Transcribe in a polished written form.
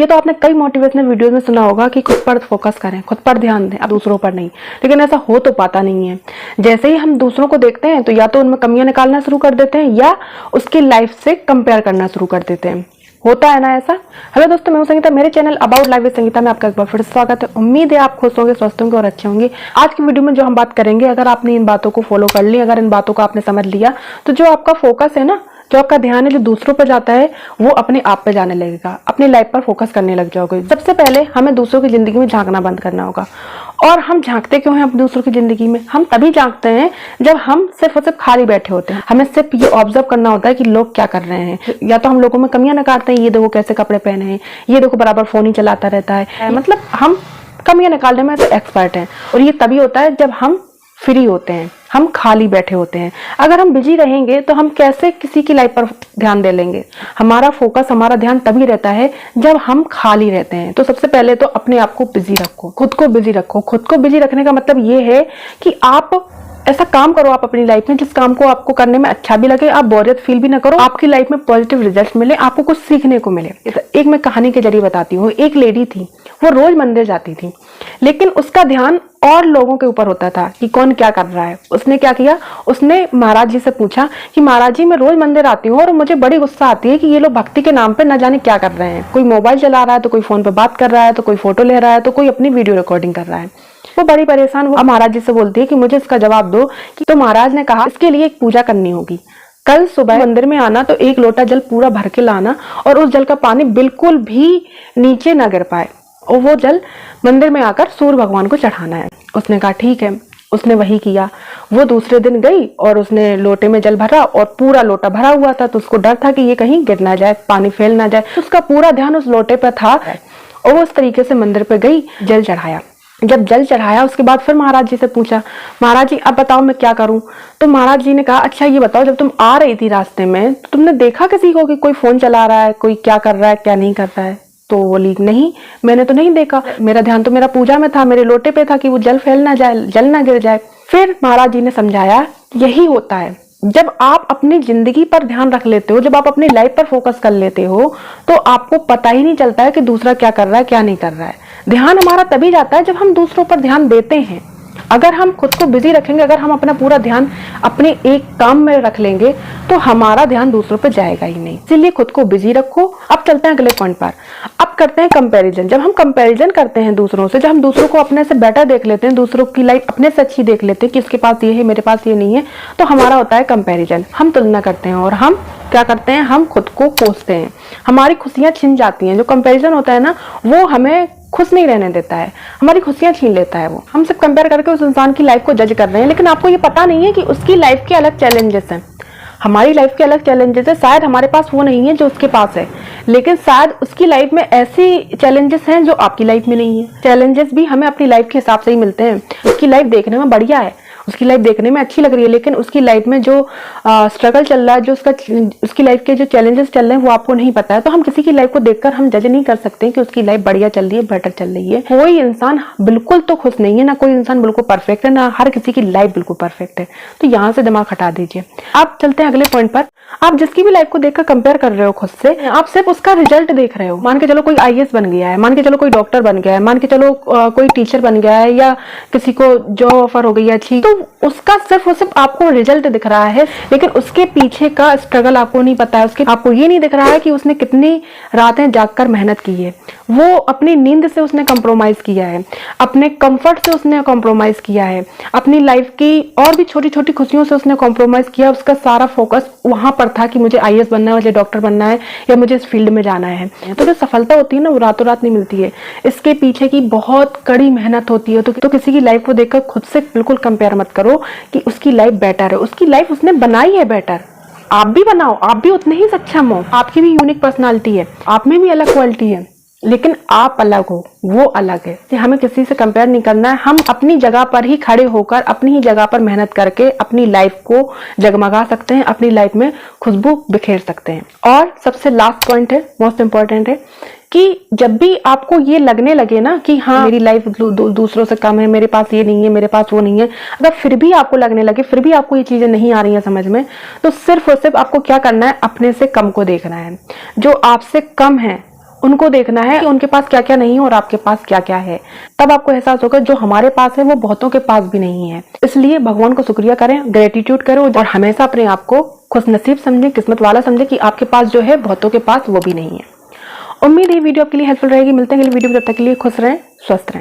ये तो आपने कई मोटिवेशनल वीडियोस में सुना होगा कि खुद पर फोकस करें, खुद पर ध्यान दें, दूसरों पर नहीं। लेकिन ऐसा हो तो पाता नहीं है। जैसे ही हम दूसरों को देखते हैं तो या तो उनमें कमियां निकालना शुरू कर देते हैं या उसकी लाइफ से कंपेयर करना शुरू कर देते हैं। होता है ना ऐसा। हेलो दोस्तों, मैं हूं संगीता। मेरे channel about life with Sangeeta में आपका एक बार फिर से स्वागत है। उम्मीद है आप खुश होंगे, स्वस्थ होंगे और अच्छे होंगे। आज की वीडियो में जो हम बात करेंगे, अगर आपने इन बातों को फॉलो कर ली, अगर इन बातों को आपने समझ लिया, तो जो आपका फोकस है ना, जो आपका ध्यान है जो दूसरों पर जाता है, वो अपने आप पे जाने लगेगा। अपनी लाइफ पर फोकस करने लग जाओगे। सबसे पहले हमें दूसरों की जिंदगी में झांकना बंद करना होगा। और हम झांकते क्यों हैं अपनी दूसरों की जिंदगी में? हम तभी झांकते हैं जब हम सिर्फ और सिर्फ खाली बैठे होते हैं। हमें सिर्फ ये ऑब्जर्व करना होता है कि लोग क्या कर रहे हैं। या तो हम लोगों में कमियां निकालते हैं, ये देखो कैसे कपड़े पहने हैं, ये देखो बराबर फोन ही चलाता रहता है। मतलब हम कमियां निकालने में तो एक्सपर्ट हैं। और ये तभी होता है जब हम फ्री होते हैं, हम खाली बैठे होते हैं। अगर हम बिजी रहेंगे तो हम कैसे किसी की लाइफ पर ध्यान दे लेंगे? हमारा फोकस, हमारा ध्यान तभी रहता है जब हम खाली रहते हैं। तो सबसे पहले तो अपने आप को बिजी रखो, खुद को बिजी रखो। खुद को बिजी रखने का मतलब ये है कि आप ऐसा काम करो आप अपनी लाइफ में जिस काम को आपको करने में अच्छा भी लगे, आप बोरियत फील भी ना करो, आपकी लाइफ में पॉजिटिव रिजल्ट मिले, आपको कुछ सीखने को मिले। एक मैं कहानी के जरिए बताती हूँ। एक लेडी थी, वो रोज मंदिर जाती थी, लेकिन उसका ध्यान और लोगों के ऊपर होता था कि कौन क्या कर रहा है। उसने क्या किया, उसने महाराज जी से पूछा कि महाराज जी, मैं रोज मंदिर आती हूँ और मुझे बड़ी गुस्सा आती है कि ये लोग भक्ति के नाम पे न जाने क्या कर रहे हैं। कोई मोबाइल चला रहा है, तो कोई फोन पे बात कर रहा है, तो कोई फोटो ले रहा है, तो कोई अपनी वीडियो रिकॉर्डिंग कर रहा है। वो बड़ी परेशान, वो महाराज जी से बोलती है कि मुझे इसका जवाब दो। कि तो महाराज ने कहा, इसके लिए एक पूजा करनी होगी। कल सुबह मंदिर में आना तो एक लोटा जल पूरा भर के लाना और उस जल का पानी बिल्कुल भी नीचे न गिर पाए, और वो जल मंदिर में आकर सूर्य भगवान को चढ़ाना है। उसने कहा ठीक है। उसने वही किया। वो दूसरे दिन गई और उसने लोटे में जल भरा और पूरा लोटा भरा हुआ था, तो उसको डर था कि ये कहीं गिर ना जाए, पानी फैल ना जाए। उसका पूरा ध्यान उस लोटे पर था और वो उस तरीके से मंदिर पे गई, जल चढ़ाया। जब जल चढ़ाया उसके बाद फिर महाराज जी से पूछा, महाराज जी अब बताओ मैं क्या करूं? तो महाराज जी ने कहा, अच्छा ये बताओ, जब तुम आ रही थी रास्ते में तो तुमने देखा किसी को कि कोई फोन चला रहा है, कोई क्या कर रहा है, क्या नहीं कर रहा है? तो बोली, नहीं, मैंने तो नहीं देखा। मेरा ध्यान तो मेरा पूजा में था, मेरे लोटे पे था कि वो जल फैल ना जाए, जल ना गिर जाए। फिर महाराज जी ने समझाया, यही होता है जब आप अपनी जिंदगी पर ध्यान रख लेते हो, जब आप अपनी लाइफ पर फोकस कर लेते हो, तो आपको पता ही नहीं चलता है कि दूसरा क्या कर रहा है, क्या नहीं कर रहा है। ध्यान हमारा तभी जाता है जब हम दूसरों पर ध्यान देते हैं। अगर हम खुद को बिजी रखेंगे, अगर हम अपना पूरा ध्यान अपने एक काम में रख लेंगे, तो हमारा ध्यान दूसरों पर जाएगा ही नहीं। इसीलिए खुद को बिजी रखो। अब चलते हैं अगले पॉइंट पर। अब करते हैं कंपैरिजन। जब हम कंपैरिजन करते हैं दूसरों से, जब हम दूसरों को अपने से बेटर देख लेते हैं, दूसरों की लाइफ अपने से अच्छी देख लेते हैं कि इसके पास ये है, मेरे पास ये नहीं है, तो हमारा होता है कंपैरिजन। हम तुलना करते हैं और हम क्या करते हैं, हम खुद को कोसते हैं। हमारी खुशियां छिन जाती हैं। जो कंपैरिजन होता है ना, वो हमें खुश नहीं रहने देता है, हमारी खुशियां छीन लेता है। वो हम सब कंपेयर करके उस इंसान की लाइफ को जज कर रहे हैं, लेकिन आपको ये पता नहीं है कि उसकी लाइफ के अलग चैलेंजेस हैं, हमारी लाइफ के अलग चैलेंजेस है। शायद हमारे पास वो नहीं है जो उसके पास है, लेकिन शायद उसकी लाइफ में ऐसी चैलेंजेस हैं जो आपकी लाइफ में नहीं है। चैलेंजेस भी हमें अपनी लाइफ के हिसाब से ही मिलते हैं। उसकी लाइफ देखने में बढ़िया है, उसकी लाइफ देखने में अच्छी लग रही है, लेकिन उसकी लाइफ में जो स्ट्रगल चल रहा है, जो उसकी लाइफ के जो चैलेंजेस चल रहे हैं, वो आपको नहीं पता है। तो हम किसी की लाइफ को देखकर हम जज नहीं कर सकते कि उसकी लाइफ बढ़िया चल रही है, बेटर चल रही है। कोई इंसान बिल्कुल तो खुश नहीं है, ना कोई इंसान बिल्कुल परफेक्ट है, ना हर किसी की लाइफ बिल्कुल परफेक्ट है। तो यहाँ से दिमाग हटा दीजिए। आप चलते हैं अगले पॉइंट पर। आप जिसकी भी लाइफ को देखकर कंपेयर कर रहे हो खुद से, आप सिर्फ उसका रिजल्ट देख रहे हो। मान के चलो कोई आईएएस बन गया है, मान के चलो कोई डॉक्टर बन गया है, मान के चलो कोई टीचर बन गया है, या किसी को जॉब ऑफर हो गई है अच्छी, तो उसका सिर्फ और सिर्फ आपको रिजल्ट दिख रहा है, लेकिन उसके पीछे का स्ट्रगल आपको नहीं पता है। उसके आपको ये नहीं दिख रहा है कि उसने कितनी रातें जागकर मेहनत की है, वो अपनी नींद से उसने कॉम्प्रोमाइज किया है, अपने कंफर्ट से उसने कॉम्प्रोमाइज किया है, अपनी लाइफ की और भी छोटी छोटी खुशियों से उसने कॉम्प्रोमाइज किया। उसका सारा फोकस वहां पर था कि मुझे आईएएस बनना है, मुझे डॉक्टर बनना है, या मुझे इस फील्ड में जाना है। तो जो सफलता होती है ना, वो रातों रात नहीं मिलती है, इसके पीछे की बहुत कड़ी मेहनत होती है। तो किसी की लाइफ को देखकर खुद से बिल्कुल कंपेयर मत करो कि उसकी लाइफ बेटर है। उसकी लाइफ उसने बनाई है बेटर, आप भी बनाओ, आप भी उतने ही सक्षम हो, आपकी भी यूनिक पर्सनालिटी है, आप में भी अलग क्वालिटी है, लेकिन आप अलग हो, वो अलग है। तो हमें किसी से कंपेयर नहीं करना है। हम अपनी जगह पर ही खड़े होकर, अपनी ही जगह पर मेहनत करके अपनी लाइफ को जगमगा सकते हैं, अपनी लाइफ में खुशबू बिखेर सकते हैं। और सबसे लास्ट पॉइंट है, मोस्ट इंपॉर्टेंट है, कि जब भी आपको ये लगने लगे ना कि हाँ मेरी लाइफ दूसरों से कम है, मेरे पास ये नहीं है, मेरे पास वो नहीं है, अगर फिर भी आपको लगने लगे, फिर भी आपको ये चीजें नहीं आ रही हैं समझ में, तो सिर्फ और सिर्फ आपको क्या करना है, अपने से कम को देखना है। जो आपसे कम है उनको देखना है कि उनके पास क्या क्या नहीं है और आपके पास क्या क्या है। तब आपको एहसास होगा जो हमारे पास है वो बहुतों के पास भी नहीं है। इसलिए भगवान को शुक्रिया करें, ग्रेटिट्यूड करो और हमेशा अपने आप को खुशनसीब समझें, किस्मत वाला समझें कि आपके पास जो है बहुतों के पास वो भी नहीं है। उम्मीद है वीडियो आपके लिए हेल्पफुल रहेगी। मिलते हैं अगली वीडियो में, जब तक के लिए खुश रहें, स्वस्थ रहें।